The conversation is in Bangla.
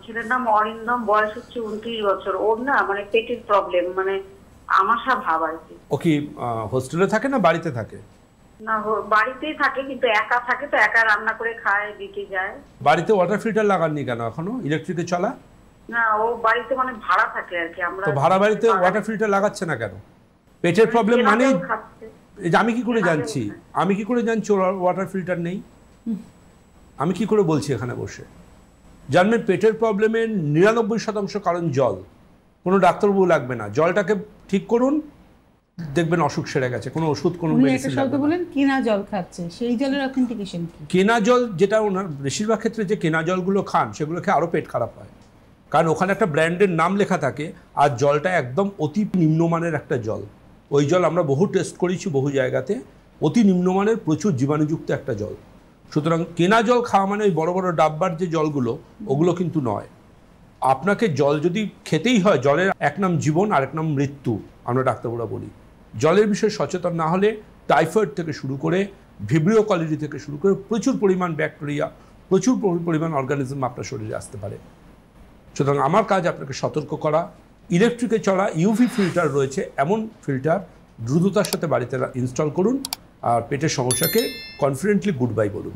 ছেলের নাম অরিন্দম, বয়স হচ্ছে 29 বছর। ওর না মানে পেটের প্রবলেম, মানে আমাশা ভাব আর কি। ও কি হোস্টেলে থাকে না বাড়িতে থাকে? না, বাড়িতেই থাকে, কিন্তু একা থাকে তো, একা রান্না করে খায়, দিতে যায়। বাড়িতে ওয়াটার ফিল্টার লাগাননি কেন এখনো? ইলেকট্রিকে চলা? না, ও বাড়িতে মানে ভাড়া থাকে আর কি। আমরা তো ভাড়া বাড়িতে ওয়াটার ফিল্টার লাগাচ্ছে না কেন? পেটের প্রবলেম মানে আমি কি করে জানছি? আমি কি করে জানছি ওয়াটার ফিল্টার নেই? আমি কি করে বলছি এখানে বসে? জানবেন পেটের প্রবলেমের 99% কারণ জল। কোনো ডাক্তারবাবু লাগবে না, জলটাকে ঠিক করুন, দেখবেন অসুখ সেরে গেছে। কোনো ওষুধ, কোনো মেডিসিন লাগবে না। বলেন কেনা জল খাচ্ছে, সেই জলের অথেন্টিকেশন কি? কেনা জল, যেটা ওনার বেশিরভাগ ক্ষেত্রে যে কেনা জলগুলো খান সেগুলো খেয়ে আরও পেট খারাপ হয়, কারণ ওখানে একটা ব্র্যান্ডের নাম লেখা থাকে, আর জলটা একদম অতি নিম্নমানের একটা জল। ওই জল আমরা বহু টেস্ট করেছি বহু জায়গাতে, অতি নিম্নমানের, প্রচুর জীবাণুযুক্ত একটা জল। সুতরাং কেনা জল খাওয়া মানে ওই বড় বড় ডাব্বার যে জলগুলো, ওগুলো কিন্তু নয়। আপনাকে জল যদি খেতেই হয়, জলের এক নাম জীবন আর এক নাম মৃত্যু, আমরা ডাক্তারবাবুরা বলি। জলের বিষয়ে সচেতন না হলে টাইফয়েড থেকে শুরু করে ভিব্রিও কলেরি থেকে শুরু করে প্রচুর পরিমাণ ব্যাকটেরিয়া, প্রচুর পরিমাণ অর্গানিজম আপনার শরীরে আসতে পারে। সুতরাং আমার কাজ আপনাকে সতর্ক করা। ইলেকট্রিকে চলা ইউভি ফিল্টার রয়েছে, এমন ফিল্টার দ্রুততার সাথে বাড়িতে ইনস্টল করুন, আর পেটের সমস্যাকে কনফিডেন্টলি গুড বাই বলুন।